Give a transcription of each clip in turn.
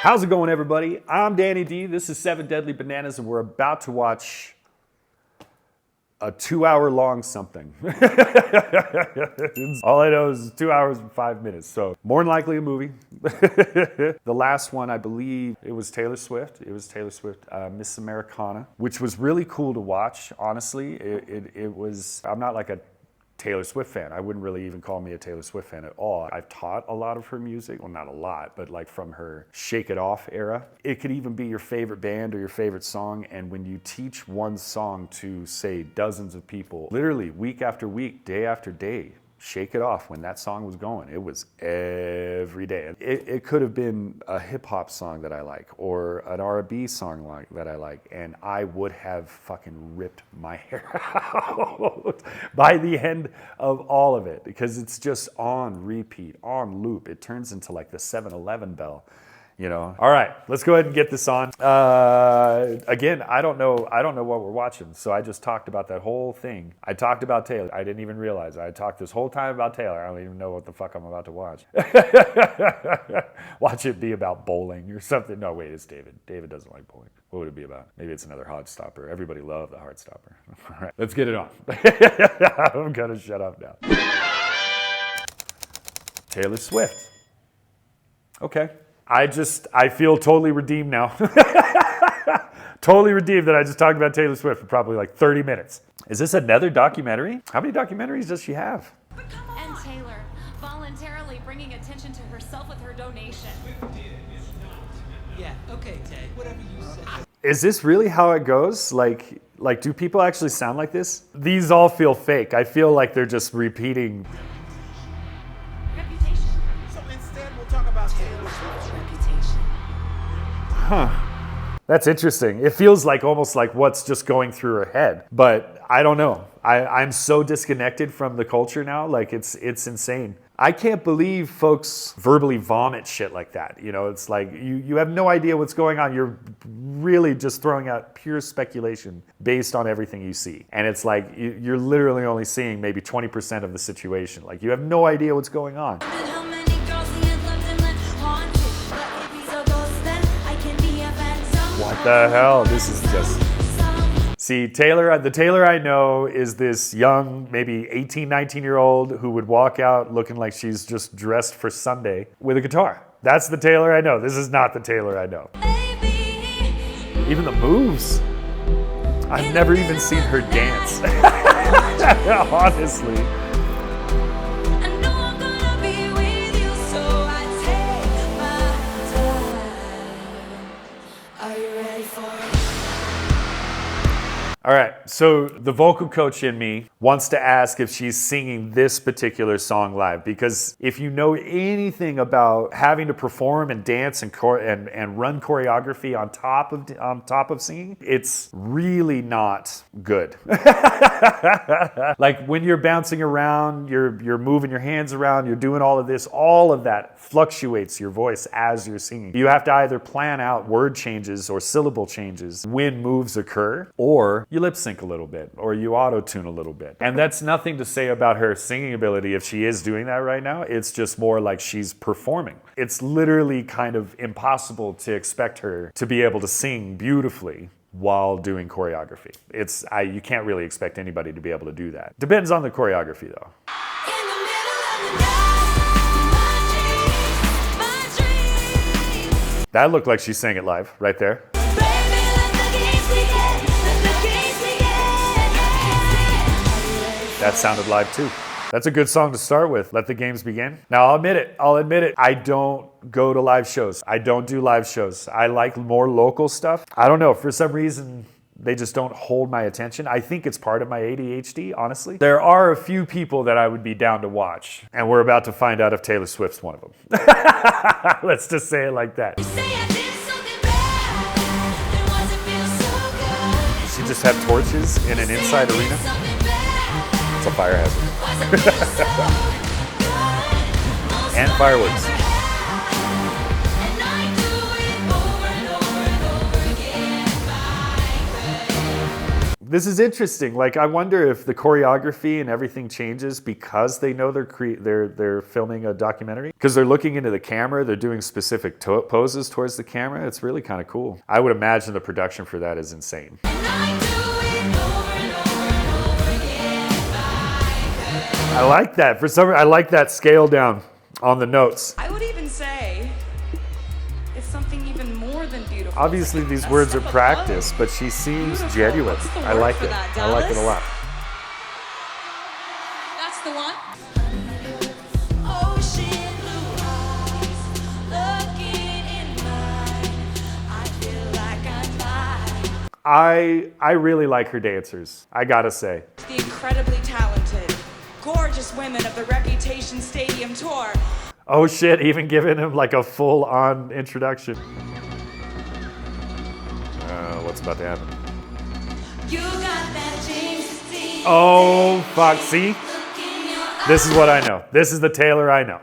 How's it going, everybody? I'm Danny D. This is 7 Deadly Bananas, and we're about to watch a 2-hour-long something. All I know is 2 hours and 5 minutes, so more than likely a movie. The last one, I believe, it was Taylor Swift. It was Taylor Swift, Miss Americana, which was really cool to watch, honestly. It was, I'm not like a Taylor Swift fan. I wouldn't really even call me a Taylor Swift fan at all. I've taught a lot of her music. Well, not a lot, but like from her Shake It Off era. It could even be your favorite band or your favorite song. And when you teach one song to, say, dozens of people, literally week after week, day after day, Shake It Off, when that song was going, it was every day. It could have been a hip hop song that I like or an R&B song that I like, and I would have fucking ripped my hair out by the end of all of it, because it's just on repeat, on loop. It turns into like the 7-Eleven bell. You know. All right, let's go ahead and get this on. Again, I don't know what we're watching, so I just talked about that whole thing. I talked about Taylor. I didn't even realize I talked this whole time about Taylor. I don't even know what the fuck I'm about to watch. Watch it be about bowling or something. No, wait, it's David. David doesn't like bowling. What would it be about? Maybe it's another Heartstopper. Everybody loved the Heartstopper. All right, let's get it on. I'm gonna shut up now. Taylor Swift. Okay. I feel totally redeemed now. Totally redeemed that I just talked about Taylor Swift for probably like 30 minutes. Is this another documentary? How many documentaries does she have? And Taylor, voluntarily bringing attention to herself with her donation. Yeah, okay, Tay, whatever you say. Is this really how it goes? Like, do people actually sound like this? These all feel fake. I feel like they're just repeating. Huh. That's interesting. It feels like almost like what's just going through her head. But I don't know. I'm so disconnected from the culture now. Like it's insane. I can't believe folks verbally vomit shit like that. You know, it's like you have no idea what's going on. You're really just throwing out pure speculation based on everything you see. And it's like you're literally only seeing maybe 20% of the situation. Like you have no idea what's going on. What the hell? This is just... See, the Taylor I know is this young, maybe 18, 19-year-old who would walk out looking like she's just dressed for Sunday with a guitar. That's the Taylor I know. This is not the Taylor I know. Even the moves. I've never even seen her dance. Honestly. All right, so the vocal coach in me wants to ask if she's singing this particular song live, because if you know anything about having to perform and dance and run choreography on top of singing, it's really not good. Like when you're bouncing around, you're moving your hands around, you're doing all of this, all of that fluctuates your voice as you're singing. You have to either plan out word changes or syllable changes when moves occur, or you lip sync a little bit, or you auto-tune a little bit. And that's nothing to say about her singing ability if she is doing that right now. It's just more like she's performing. It's literally kind of impossible to expect her to be able to sing beautifully while doing choreography. You can't really expect anybody to be able to do that. Depends on the choreography though. That looked like she sang it live right there. That sounded live too. That's a good song to start with. Let the games begin. Now I'll admit it. I don't go to live shows. I don't do live shows. I like more local stuff. I don't know, for some reason, they just don't hold my attention. I think it's part of my ADHD, honestly. There are a few people that I would be down to watch, and we're about to find out if Taylor Swift's one of them. Let's just say it like that. Does she just have torches in an inside arena? It's a fire hazard. And fireworks. This is interesting. Like, I wonder if the choreography and everything changes because they know they're filming a documentary. Because they're looking into the camera, they're doing specific poses towards the camera. It's really kind of cool. I would imagine the production for that is insane. I like that. For some reason, I like that scale down on the notes. I would even say it's something even more than beautiful. Obviously, these words are practiced, but she seems genuine. What's the I word like for it. that, I like it a Dallas? lot. That's the one. Ocean blue eyes, looking in mine. I feel like I'm mine. I really like her dancers. I gotta say. The incredibly talented, gorgeous women of the Reputation Stadium Tour. Oh shit! Even giving him like a full-on introduction. What's about to happen? You got that James. Oh fuck! See, this is what I know. This is the Taylor I know.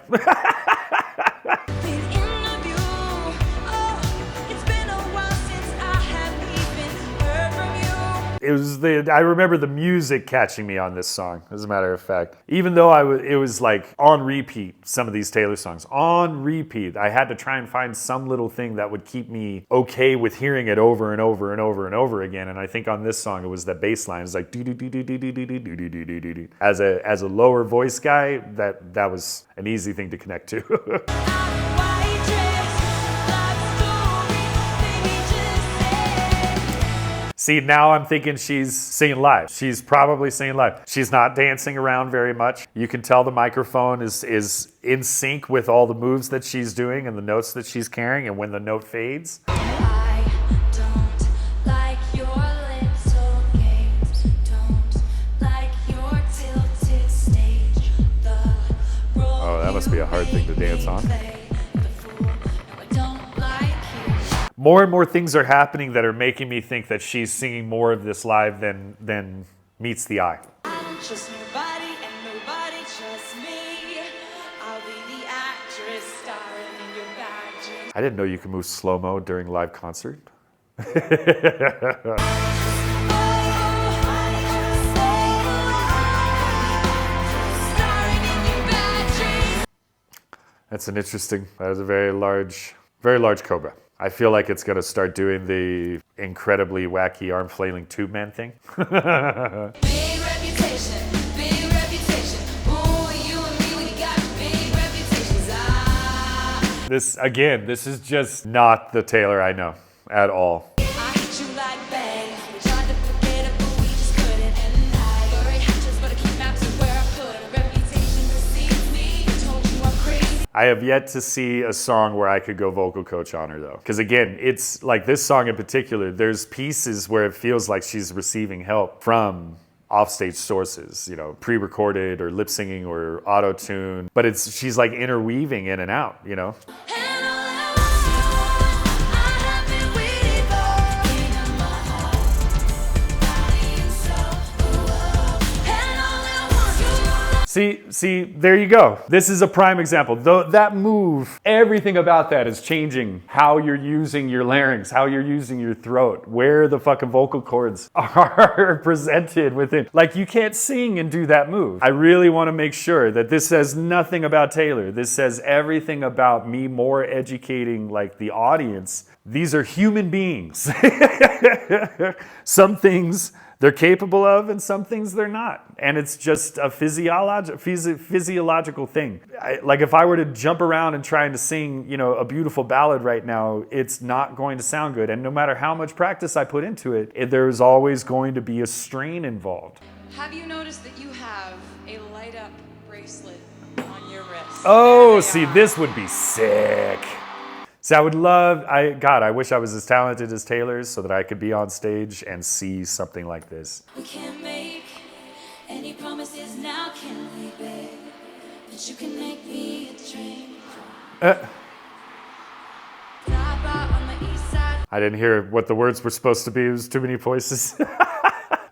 It was I remember the music catching me on this song, as a matter of fact. Even though it was like on repeat, some of these Taylor songs. On repeat. I had to try and find some little thing that would keep me okay with hearing it over and over and over and over again. And I think on this song, it was that bass line. It's like do do do do do do do do do do do do. As a lower voice guy, that was an easy thing to connect to. See, now I'm thinking she's singing live. She's probably singing live. She's not dancing around very much. You can tell the microphone is in sync with all the moves that she's doing and the notes that she's carrying, and when the note fades. I don't like your little games. Don't like your tilted stage. Oh, that must be a hard thing to dance on. More and more things are happening that are making me think that she's singing more of this live than meets the eye. I don't trust nobody and nobody trusts me. I'll be the actress starring in your bad dreams. I didn't know you could move slow-mo during live concert. That's an interesting, that is a very large cobra. I feel like it's gonna start doing the incredibly wacky arm flailing tube man thing. Big reputation, big reputation. Ooh, you and me, we got big reputations. This is just not the Taylor I know at all. I hit you like bang. We tried to forget it, but we just couldn't. And I bury hatches, but I keep maps of where I put it. Reputation precedes me. Told you I'm crazy. I have yet to see a song where I could go vocal coach on her though. Because again, it's like this song in particular, there's pieces where it feels like she's receiving help from offstage sources, you know, pre-recorded or lip singing or auto-tune, but she's like interweaving in and out, you know? See, there you go. This is a prime example. Though that move, everything about that is changing how you're using your larynx, how you're using your throat, where the fucking vocal cords are presented within. Like, you can't sing and do that move. I really want to make sure that this says nothing about Taylor. This says everything about me more educating, like, the audience. These are human beings. Some things they're capable of and some things they're not. And it's just a physiological thing. Like if I were to jump around and trying to sing, you know, a beautiful ballad right now, it's not going to sound good. And no matter how much practice I put into it, there's always going to be a strain involved. Have you noticed that you have a light up bracelet on your wrist? Oh, see, this would be sick. See, I would love, I wish I was as talented as Taylor so that I could be on stage and see something like this. We can't make any promises now, can we, babe? But you can make me a train. Stop out on the east side. I didn't hear what the words were supposed to be. It was too many voices.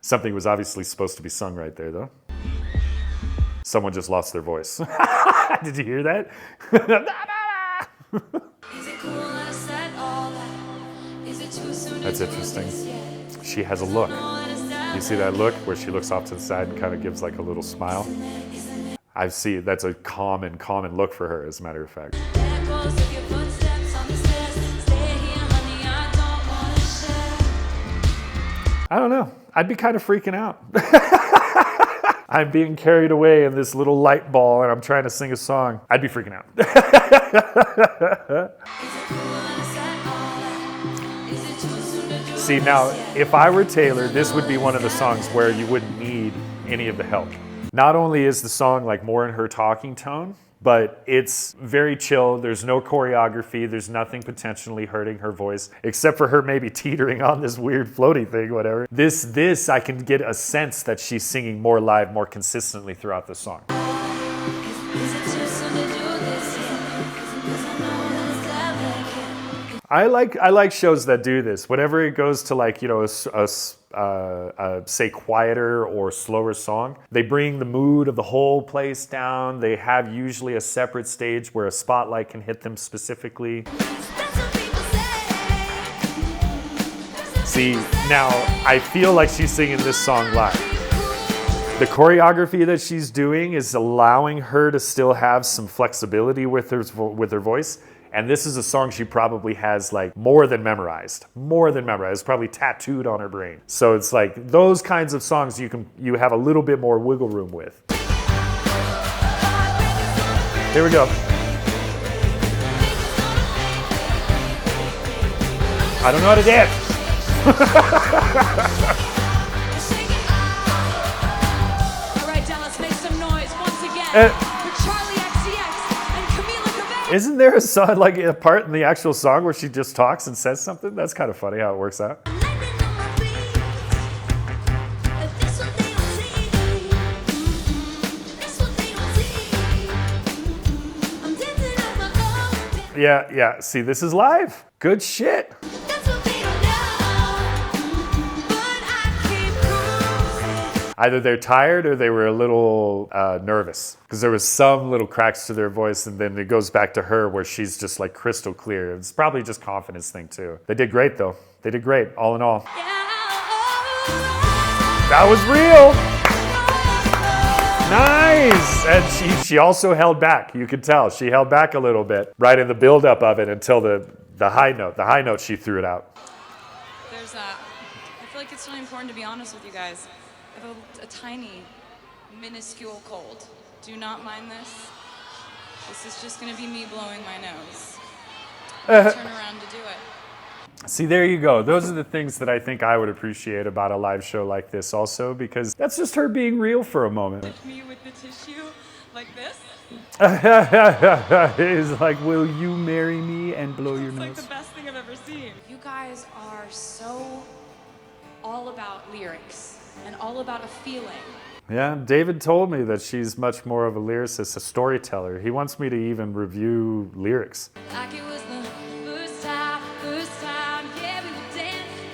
Something was obviously supposed to be sung right there, though. Someone just lost their voice. Did you hear that? Is it cool I said all that? Is it too soon? That's interesting. She has a look. You see that look where she looks off to the side and kind of gives like a little smile? I see, that's a common look for her, as a matter of fact. There goes of your footsteps on the stairs. Stay here, honey, I don't wanna share. I don't know. I'd be kind of freaking out. I'm being carried away in this little light ball and I'm trying to sing a song. I'd be freaking out. Is it cool when I say all that? Is it too soon to do See, this now, yet? if I were Taylor, this would be one of the songs where you wouldn't need any of the help. Not only is the song like more in her talking tone, but it's very chill. There's no choreography. There's nothing potentially hurting her voice, except for her maybe teetering on this weird floaty thing, whatever. This, I can get a sense that she's singing more live, more consistently throughout the song. Is it too soon to do this yet? 'Cause I know that it's delicate. I like shows that do this. Whenever it goes to like, you know, say quieter or slower song, they bring the mood of the whole place down. They have usually a separate stage where a spotlight can hit them specifically. That's what people say. See, now I feel like she's singing this song live. The choreography that she's doing is allowing her to still have some flexibility with her voice. And this is a song she probably has like more than memorized, probably tattooed on her brain. So it's like those kinds of songs you have a little bit more wiggle room with. Here we go. I don't know how to dance. All right, Dallas, make some noise once again for Charlie XCX and Camila Cabello. Isn't there a song, like a part in the actual song where she just talks and says something? That's kind of funny how it works out. Landing on my feet. That's what they don't see. That's what they don't see. I'm dancing on my own. Yeah. See, this is live. Good shit. That's what they don't know. But I keep cruising. Either they're tired or they were a little nervous because there was some little cracks to their voice, and then it goes back to her where she's just like crystal clear. It's probably just confidence thing too. They did great though. They did great all in all. That was real. Nice. And she also held back. You could tell she held back a little bit right in the buildup of it until the high note. The high note, she threw it out. There's I feel like it's really important to be honest with you guys. I have a tiny, minuscule cold. Do not mind this. This is just gonna be me blowing my nose. Turn around to do it. See, there you go. Those are the things that I think I would appreciate about a live show like this also, because that's just her being real for a moment. Me with the tissue like this. It's like, will you marry me and blow your It's like the nose? best thing I've ever seen. You guys are so all about lyrics and all about a feeling. Yeah, David told me that she's much more of a lyricist, a storyteller. He wants me to even review lyrics. Like it was the first time, yeah, we were dancing.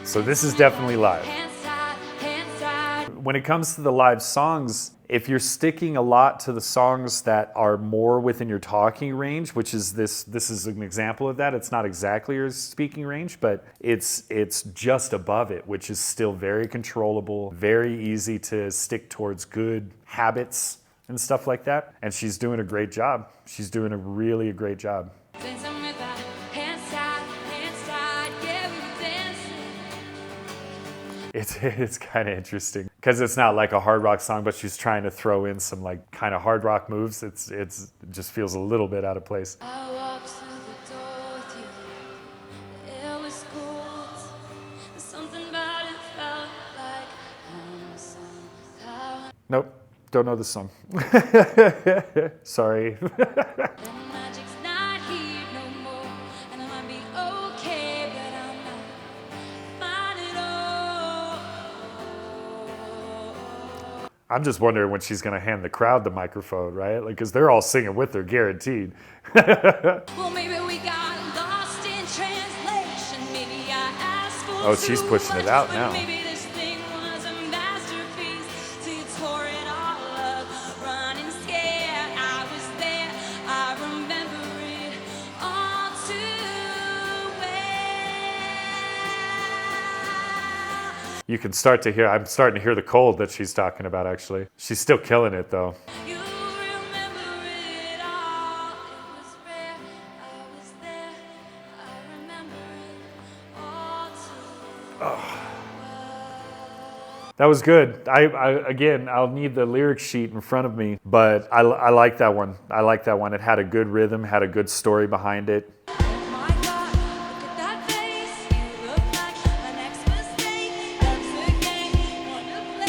So this is definitely live. Hands tied. When it comes to the live songs, if you're sticking a lot to the songs that are more within your talking range, which is this is an example of that. It's not exactly your speaking range, but it's just above it, which is still very controllable, very easy to stick towards good habits and stuff like that. And she's doing a great job. She's doing a really great job. Dancing with our hands tied, yeah, we were dancing. It's kind of interesting because it's not like a hard rock song, but she's trying to throw in some like kind of hard rock moves. It just feels a little bit out of place. I walked through the door with you. The air was cold. There's something about it felt like home somehow. Nope, don't know the song. Sorry. The magic's not here no more, and I might be okay, but I'm not fine at all. I'm just wondering when she's gonna hand the crowd the microphone, right? Like, cause they're all singing with her, guaranteed. Well, maybe we got lost in translation. Maybe I asked for Oh, she's too pushing it much, out but now. Maybe this thing was a masterpiece. So you tore it all up, running scared. I was there, I remember it all too well. You can start to hear, I'm starting to hear the cold that she's talking about, actually. She's still killing it, though. You remember it all. It was rare. I was there. I remember it all too. That was good. Again, I'll need the lyric sheet in front of me, but I like that one. I like that one. It had a good rhythm, had a good story behind it. Oh my God, look at that face. You look like my next mistake. That's a game you wanna play.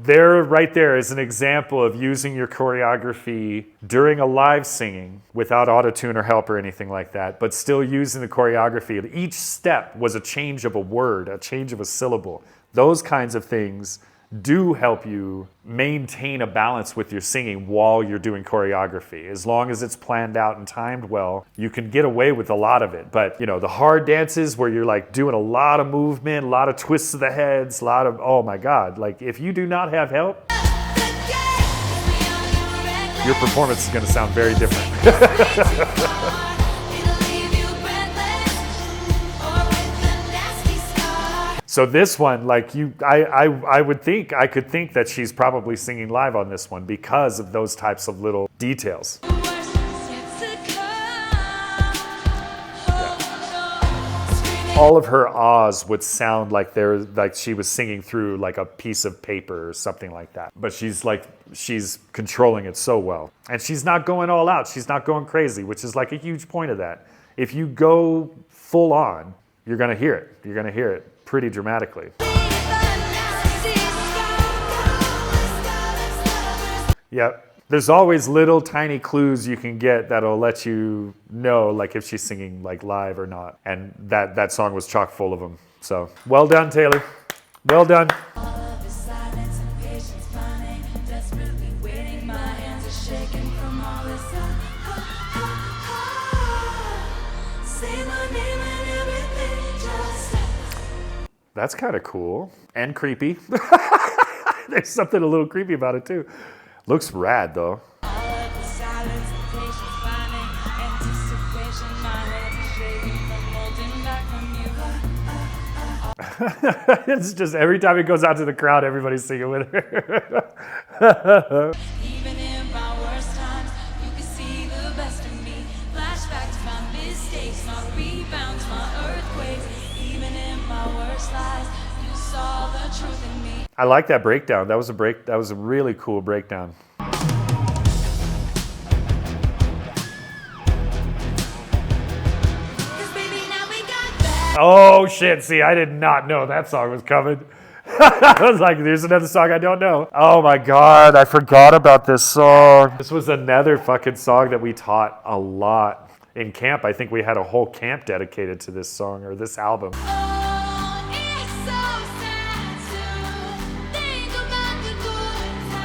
There, right there, is an example of using your choreography during a live singing without autotune or help or anything like that, but still using the choreography. Each step was a change of a word, a change of a syllable. Those kinds of things do help you maintain a balance with your singing while you're doing choreography. As long as it's planned out and timed well, you can get away with a lot of it. But, you know, the hard dances where you're like doing a lot of movement, a lot of twists of the heads, a lot of, oh my God, like if you do not have help, your performance is going to sound very different. So this one, like I could think that she's probably singing live on this one because of those types of little details. All of her ahs would sound like she was singing through like a piece of paper or something like that. But she's controlling it so well. And she's not going all out. She's not going crazy, which is like a huge point of that. If you go full on, you're gonna hear it. You're gonna hear it pretty dramatically. Yep. There's always little tiny clues you can get that'll let you know like if she's singing like live or not. And that song was chock full of them. So well done, Taylor. Well done. That's kind of cool and creepy. There's something a little creepy about it too. Looks rad though. It's just every time it goes out to the crowd, everybody's singing with her. Even in my worst times, you can see the best of me. Flashback to my mistakes, my rebounds, my earthquakes. Even in my worst lies, you saw the truth in me. I like that breakdown. That was a really cool breakdown. Oh shit, see, I did not know that song was coming. I was like, there's another song I don't know. Oh my God, I forgot about this song. This was another fucking song that we taught a lot in camp. I think we had a whole camp dedicated to this song or this album.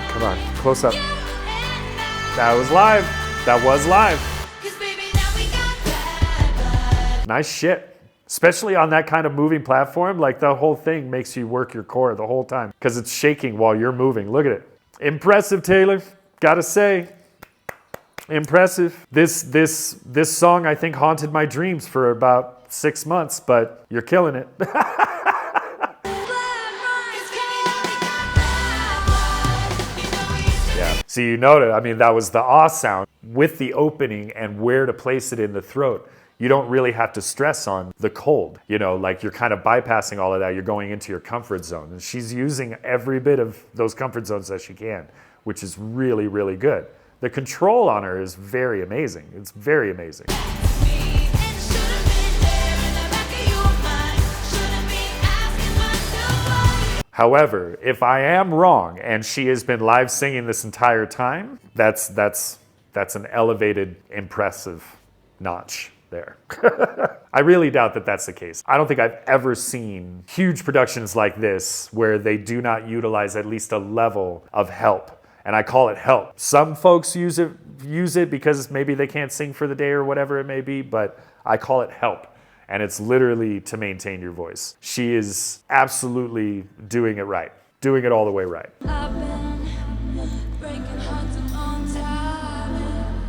Come on, close up. That was live. That was live. Nice shit. Especially on that kind of moving platform, like the whole thing makes you work your core the whole time because it's shaking while you're moving. Look at it. Impressive, Taylor. Gotta say. Impressive. This song, I think, haunted my dreams for about 6 months, but you're killing it. Yeah. So you noted, I mean, that was the ah sound with the opening and where to place it in the throat. You don't really have to stress on the cold. You know, like you're kind of bypassing all of that. You're going into your comfort zone. And she's using every bit of those comfort zones that she can, which is really, really good. The control on her is very amazing. It's very amazing. However, if I am wrong and she has been live singing this entire time, that's an elevated, impressive notch there. I really doubt that that's the case. I don't think I've ever seen huge productions like this where they do not utilize at least a level of help. And I call it help. Some folks use it because maybe they can't sing for the day or whatever it may be, but I call it help. And it's literally to maintain your voice. She is absolutely doing it right. Doing it all the way right. I've been breaking hearts upon time,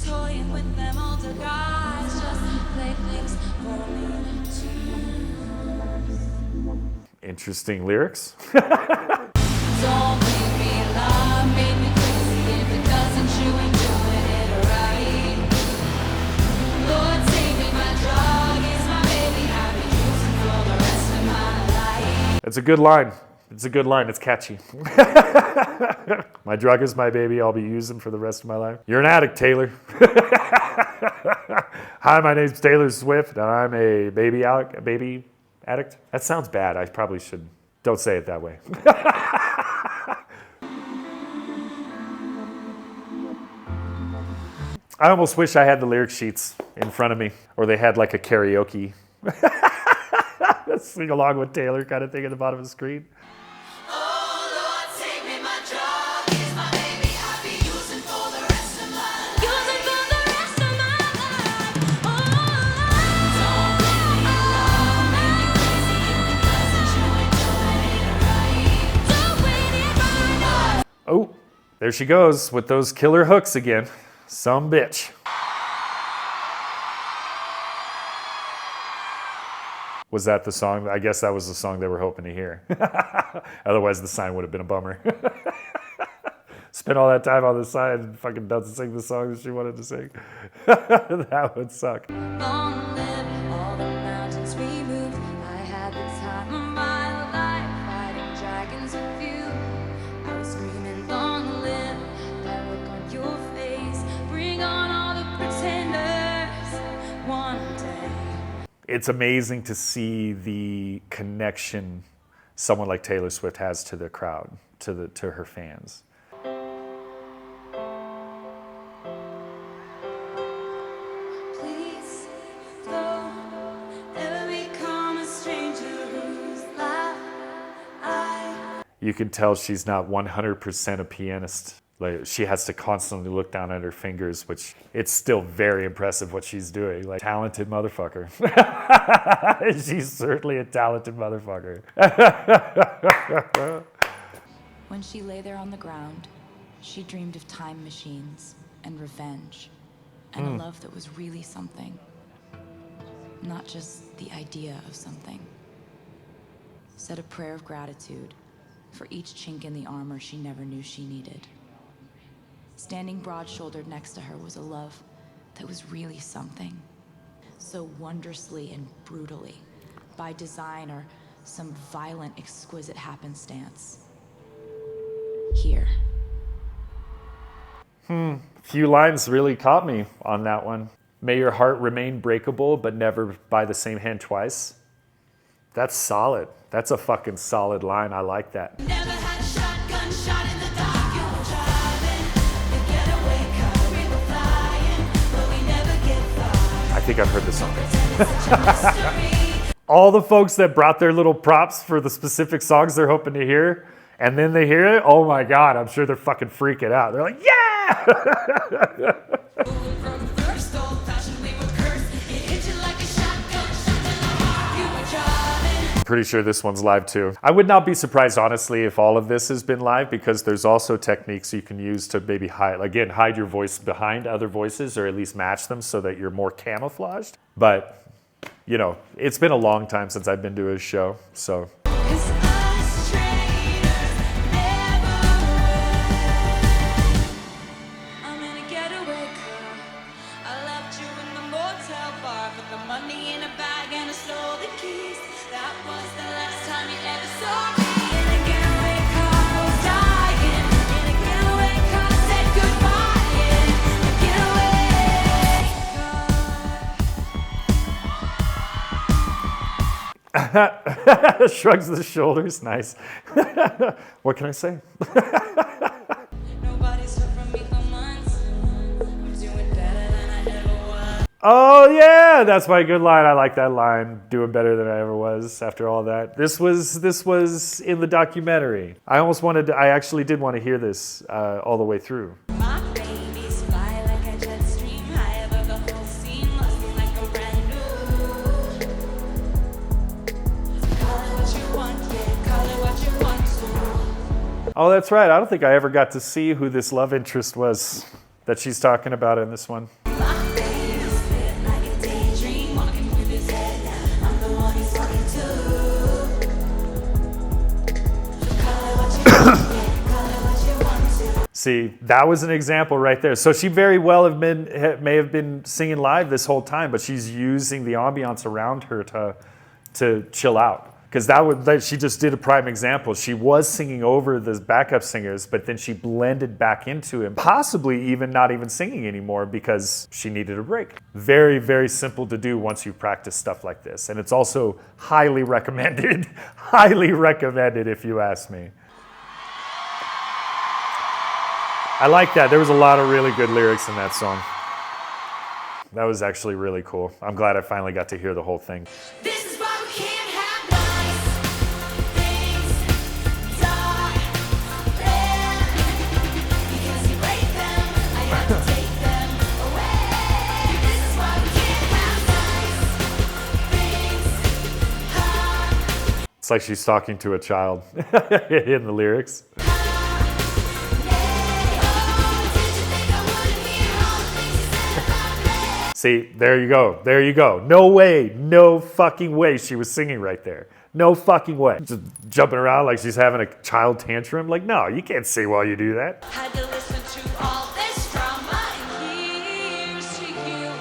toying with them older guys, just play things for me too. Interesting lyrics. Don't make me lie, make me crazy if it doesn't, you ain't doing it right. Lord, save me, my drug is my baby, I'll be using for the rest of my life. It's a good line. It's a good line. It's catchy. My drug is my baby. I'll be using for the rest of my life. You're an addict, Taylor. Hi, my name's Taylor Swift, and I'm a baby addict. That sounds bad. I probably should. Don't say it that way. I almost wish I had the lyric sheets in front of me, or they had like a karaoke sing along with Taylor kind of thing at the bottom of the screen. Oh Lord, save me, my drug is my baby, I'll be using for the rest of my life. Using for the rest of my life. Oh, don't make me love, make me crazy if it doesn't, you ain't doing it right. Oh, there she goes with those killer hooks again. Some bitch. Was that the song? I guess that was the song they were hoping to hear. Otherwise, the sign would have been a bummer. Spent all that time on the sign and fucking doesn't sing the song that she wanted to sing. That would suck. Long live all the mountains we moved. I had the time of my life, fighting dragons with you. I was screaming, long live that look on your face. Bring on all the pretenders one day. It's amazing to see the connection someone like Taylor Swift has to the crowd, to her fans. Please don't ever become a stranger whose life I. You can tell she's not 100% a pianist. Like, she has to constantly look down at her fingers, which it's still very impressive what she's doing. Like, talented motherfucker. She's certainly a talented motherfucker. When she lay there on the ground, she dreamed of time machines and revenge and a love that was really something, not just the idea of something. Said a prayer of gratitude for each chink in the armor she never knew she needed. Standing broad-shouldered next to her was a love that was really something, so wondrously and brutally, by design or some violent, exquisite happenstance. Here. Few lines really caught me on that one. May your heart remain breakable, but never by the same hand twice. That's solid. That's a fucking solid line. I like that. Never had a shotgun shot in the dark. You were driving, the getaway car, we were flying, but we never get far. I think I've heard this song. Such a mystery. All the folks that brought their little props for the specific songs they're hoping to hear, and then they hear it, oh my God, I'm sure they're fucking freaking out. They're like, yeah! From first old-fashioned, we were cursed. It hit you like a shotgun shot in the heart. You were driving. Pretty sure this one's live too. I would not be surprised, honestly, if all of this has been live, because there's also techniques you can use to maybe hide your voice behind other voices, or at least match them so that you're more camouflaged. But, you know, it's been a long time since I've been to a show, so. 'Cause us traitors never win. I'm in a getaway car. I left you in the motel bar, put the money in a bag and I stole the keys. That was the last time you ever saw me. In a getaway car, I was dying. In a getaway car, I said goodbye. In a getaway car. Shrugs the shoulders, nice. What can I say? Nobody's heard from me for months. I'm doing better than I ever was. Oh yeah, that's my good line. I like that line. Doing better than I ever was after all that. This was in the documentary. I actually did want to hear this all the way through. My babies fly like a jet stream high above the whole scene, must be like a brand new. Call it what you want, yeah, call it what you want to. Oh, that's right. I don't think I ever got to see who this love interest was that she's talking about in this one. My baby's fit like a daydream, walking with his head down. I'm the one he's talking to. See, that was an example right there. So she very well may have been singing live this whole time, but she's using the ambiance around her to chill out. Because she just did a prime example. She was singing over the backup singers, but then she blended back into it, possibly even not even singing anymore because she needed a break. Very, very simple to do once you practice stuff like this. And it's also highly recommended, highly recommended if you ask me. I like that. There was a lot of really good lyrics in that song. That was actually really cool. I'm glad I finally got to hear the whole thing. This is why we can't have nice things, darling. Because you break them, I have to take them away. This is why we can't have nice things, It's like she's talking to a child in the lyrics. See, there you go. There you go. No way, no fucking way she was singing right there. No fucking way. Just jumping around like she's having a child tantrum. Like, no, you can't sing while you do that. Had to listen to all this drama, and here's to you.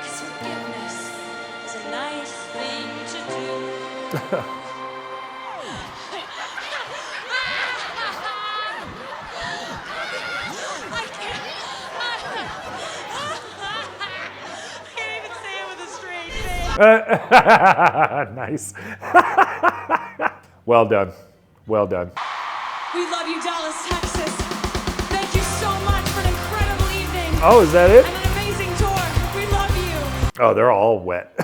'Cause forgiveness is a nice thing to do. Nice. Well done. Well done. We love you, Dallas, Texas. Thank you so much for an incredible evening Oh, is that it? and an amazing tour. We love you. Oh, they're all wet.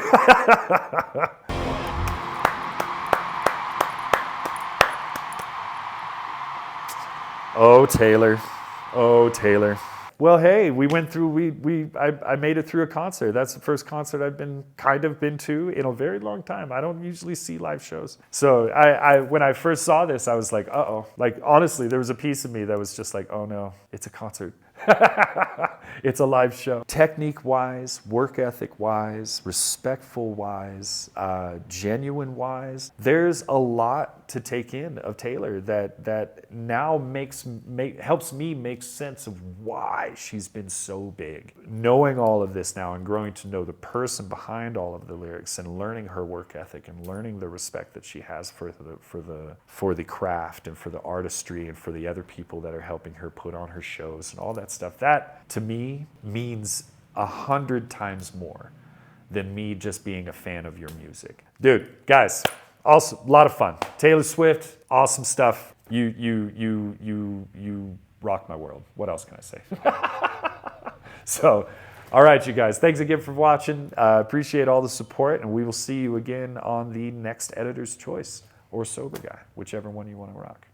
Oh, Taylor. Oh, Taylor. Well, hey, we went through, I made it through a concert. That's the first concert I've been to in a very long time. I don't usually see live shows. So when I first saw this, I was like, uh-oh. Like, honestly, there was a piece of me that was just like, oh no, it's a concert. It's a live show. Technique-wise, work ethic-wise, respectful-wise, genuine-wise, there's a lot to take in of Taylor that now helps me make sense of why she's been so big. Knowing all of this now and growing to know the person behind all of the lyrics and learning her work ethic and learning the respect that she has for the craft and for the artistry and for the other people that are helping her put on her shows and all that stuff, that to me means 100 times more than me just being a fan of your music. Dude, guys, also a lot of fun. Taylor Swift, awesome stuff. You rock my world. What else can I say? So, all right, you guys, thanks again for watching. Appreciate all the support, and we will see you again on the next Editor's Choice or Sober Guy, whichever one you want to rock.